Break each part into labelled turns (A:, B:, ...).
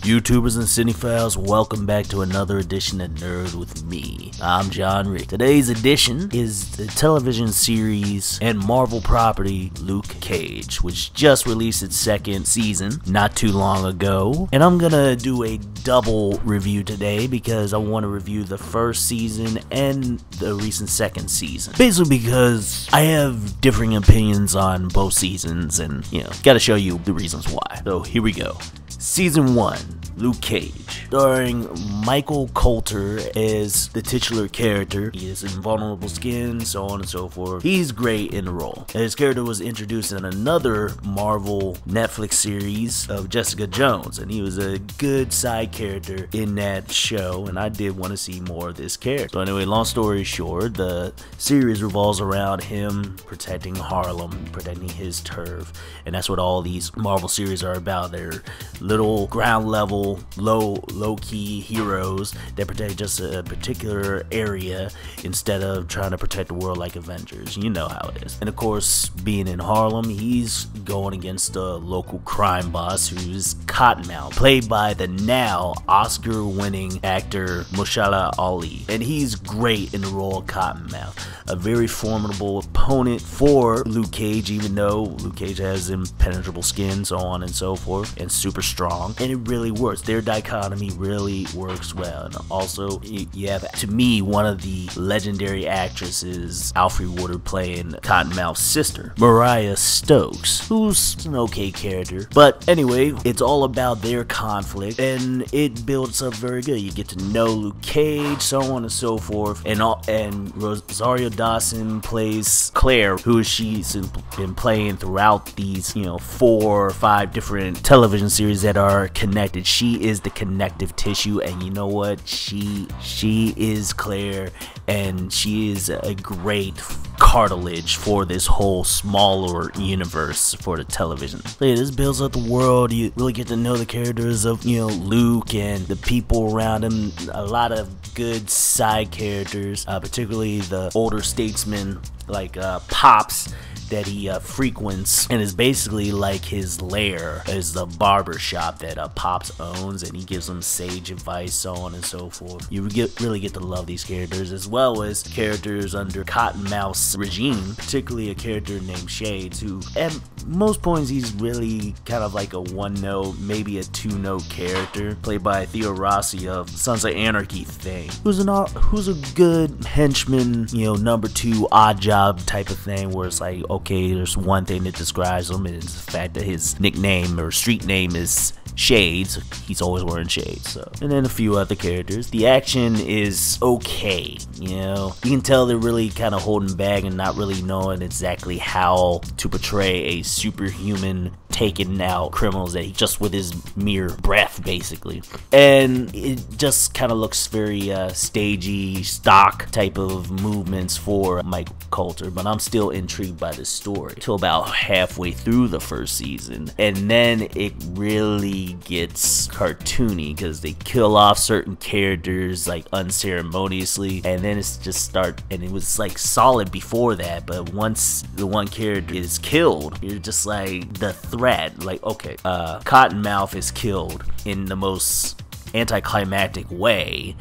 A: YouTubers and cinephiles, welcome back to another edition of Nerd with me. I'm John Rick. Today's edition is the television series and Marvel property Luke Cage, which just released its second season not too long ago. And I'm gonna do a double review today because I want to review the first season and the recent second season. Basically because I have differing opinions on both seasons and, gotta show you the reasons why. So here we go. Season 1, Luke Cage, starring Michael Colter as the titular character. He has invulnerable skin, so on and so forth. He's great in the role. His character was introduced in another Marvel Netflix series of Jessica Jones, and he was a good side character in that show, and I did want to see more of this character. So anyway, long story short, the series revolves around him protecting Harlem, protecting his turf, and that's what all these Marvel series are about. They're little ground level, low-key heroes that protect just a particular area instead of trying to protect the world like Avengers. You know how it is. And of course, being in Harlem, he's going against a local crime boss who's Cottonmouth, played by the now Oscar-winning actor Mahershala Ali. And he's great in the role of Cottonmouth, a very formidable opponent for Luke Cage, even though Luke Cage has impenetrable skin, so on and so forth, and super strong. And it really works. Their dichotomy really works well. And also, you have, to me, one of the legendary actresses, Alfre Woodard, playing Cottonmouth's sister, Mariah Stokes, who's an okay character. But anyway, it's all about their conflict, and it builds up very good. You get to know Luke Cage, so on and so forth. And Rosario Dawson plays Claire, who she's been playing throughout these, 4 or 5 different television series that are connected. She is the connective tissue, and you know what? She is Claire, and she is a great cartilage for this whole smaller universe for the television. So yeah, this builds up the world. You really get to know the characters of, Luke and the people around him. A lot of good side characters, particularly the older statesmen like Pops, that he frequents, and is basically like his lair, is the barber shop that Pops owns, and he gives him sage advice, so on and so forth. You really get to love these characters, as well as characters under Cottonmouth's regime, particularly a character named Shades, who at most points he's really kind of like a 1-note, maybe a 2-note character, played by Theo Rossi of Sons of Anarchy fame, who's a good henchman, number 2 odd job type of thing, where it's like, okay, there's one thing that describes him, and it's the fact that his nickname or street name is Shades. He's always wearing shades. So, and then a few other characters. The action is okay. You can tell they're really kind of holding back and not really knowing exactly how to portray a superhuman taking out criminals that he just with his mere breath, basically. And it just kind of looks very stagey, stock type of movements for Mike Colter, but I'm still intrigued by the story till about halfway through the first season, and then it really gets cartoony because they kill off certain characters like unceremoniously, and then it's just and it was like solid before that, but once the one character is killed, you're just like, the threat, like, okay, Cottonmouth is killed in the most anticlimactic way,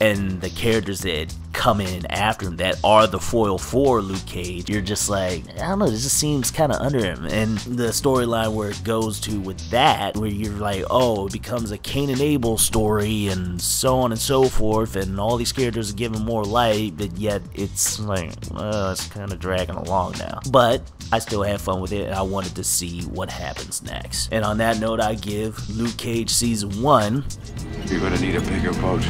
A: and the characters that come in after him that are the foil for Luke Cage, you're just like, I don't know, this just seems kind of under him. And the storyline where it goes to with that, where you're like, oh, it becomes a Cain and Abel story and so on and so forth, and all these characters are given more light, but yet it's like, it's kind of dragging along now. But I still had fun with it, and I wanted to see what happens next. And on that note, I give Luke Cage Season 1.
B: You're gonna need a bigger boat.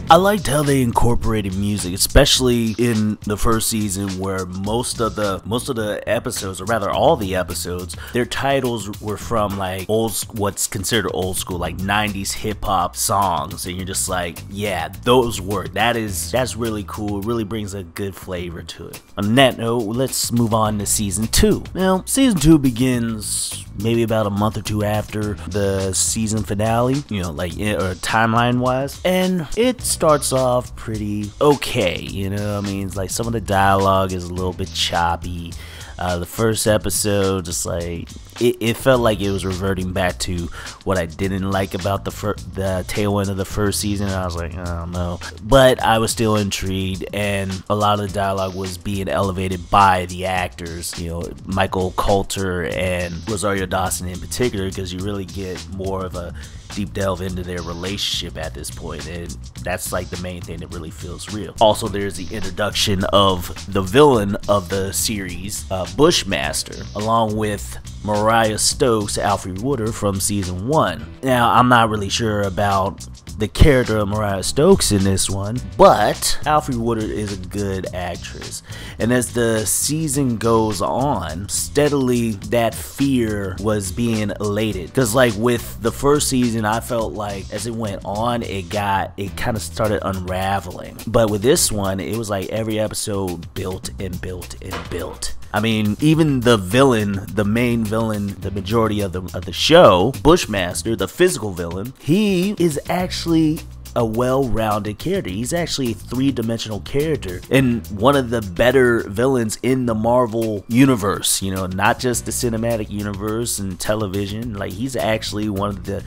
A: I liked how they incorporated music, especially in the first season, where most of the episodes, or rather all the episodes, their titles were from like what's considered old school, like 90s hip hop songs, and you're just like, yeah, those work. That's really cool. It really brings a good flavor to it. On that note, let's move on to Season 2. Now, Season 2 begins maybe about a month or two after the season finale, or timeline wise, and it starts off pretty okay. It's like some of the dialogue is a little bit choppy. The first episode, just like it felt like it was reverting back to what I didn't like about the tail end of the first season. I was like, I don't know, but I was still intrigued, and a lot of the dialogue was being elevated by the actors, you know, Michael Coulter and Rosario Dawson in particular, because you really get more of a deep delve into their relationship at this point, and that's like the main thing that really feels real. Also, there's the introduction of the villain of the series, Bushmaster, along with Mariah Stokes, Alfre Woodard from season 1. Now, I'm not really sure about the character of Mariah Stokes in this one, but Alfre Woodard is a good actress, and as the season goes on, steadily that fear was being elated, because like with the first season, I felt like as it went on, it kind of started unraveling, but with this one, it was like every episode built and built and built. I mean, even the villain, the main villain, the majority of the show, Bushmaster, the physical villain, he is actually a well-rounded character. He's actually a three-dimensional character and one of the better villains in the Marvel universe, you know, not just the cinematic universe and television. Like, he's actually one of the,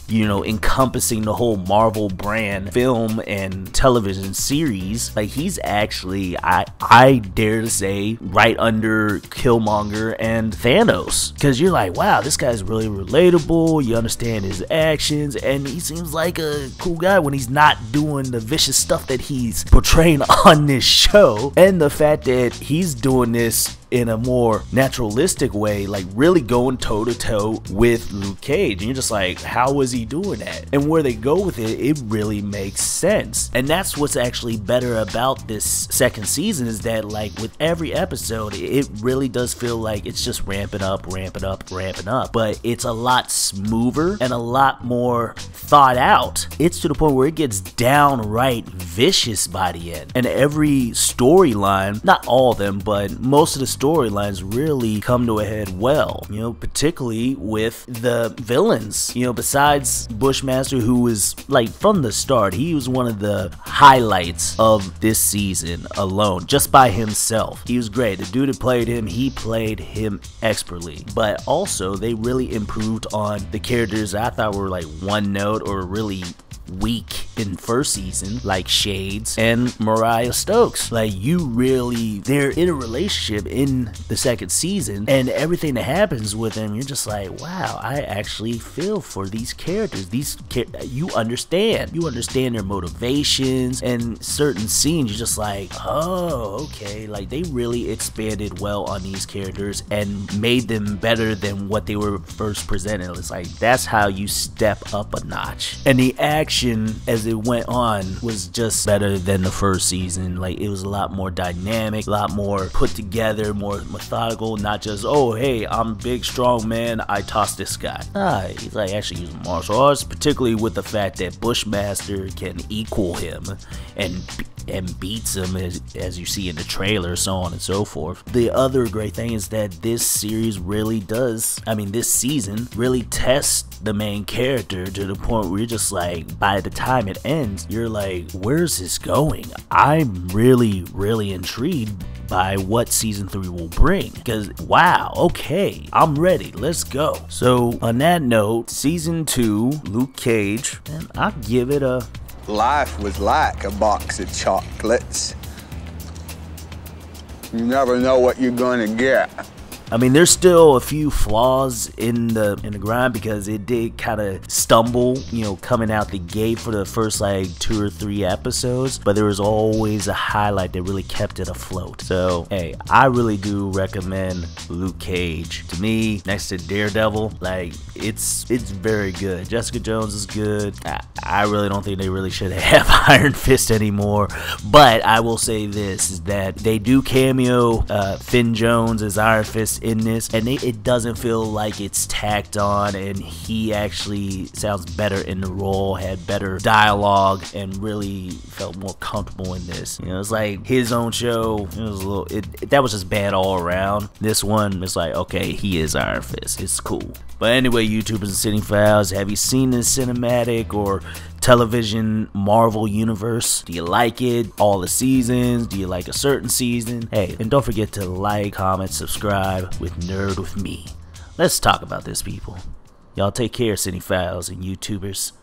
A: you know, encompassing the whole Marvel brand, film and television series. Like, he's actually, I dare to say, right under Killmonger and Thanos, because you're like, wow, this guy's really relatable, you understand his actions, and he seems like a cool guy when he's not doing the vicious stuff that he's portraying on this show. And the fact that he's doing this in a more naturalistic way, like really going toe to toe with Luke Cage, and you're just like, how is he doing that? And where they go with it, it really makes sense. And that's what's actually better about this second season, is that like with every episode, it really does feel like it's just ramping up, but it's a lot smoother and a lot more thought out. It's to the point where it gets downright vicious by the end, and every storyline, not all of them, but most of the storylines really come to a head well, you know, particularly with the villains. You know, besides Bushmaster, who was like from the start, he was one of the highlights of this season alone, just by himself. He was great. The dude that played him, he played him expertly, but also they really improved on the characters I thought were like one note or really weak in first season, like Shades and Mariah Stokes. Like, you really, they're in a relationship in the second season, and everything that happens with them, you're just like, wow, I actually feel for these characters. You understand their motivations, and certain scenes, you're just like, oh, okay, like they really expanded well on these characters and made them better than what they were first presented. It's like, that's how you step up a notch. And the action as it went on was just better than the first season. Like, it was a lot more dynamic, a lot more put together, more methodical, not just, oh hey, I'm a big strong man, I toss this guy. He's like actually using martial arts, particularly with the fact that Bushmaster can equal him and beats him, as you see in the trailer, so on and so forth. The other great thing is that this series really does, this season really tests the main character to the point where you're just like, by the time it ends, you're like, where's this going? I'm really, really intrigued by what season 3 will bring, because wow, okay, I'm ready, let's go. So on that note, season 2, Luke Cage, and I'll give it a...
C: Life was like a box of chocolates. You never know what you're gonna get.
A: There's still a few flaws in the grind, because it did kind of stumble, coming out the gate for the first like 2 or 3 episodes, but there was always a highlight that really kept it afloat. So hey, I really do recommend Luke Cage. To me, next to Daredevil, like it's very good. Jessica Jones is good. I really don't think they really should have Iron Fist anymore, but I will say this, is that they do cameo Finn Jones as Iron Fist in this, and it doesn't feel like it's tacked on, and he actually sounds better in the role, had better dialogue, and really felt more comfortable in this. It's like his own show, it was a little, that was just bad all around. This one, it's like, okay, he is Iron Fist, it's cool. But anyway, YouTubers and Cine Files, have you seen this cinematic or television Marvel universe. Do you like it? All the seasons? Do you like a certain season? Hey, and don't forget to like, comment, subscribe with Nerd With Me. Let's talk about this, people. Y'all take care, Cinephiles and YouTubers.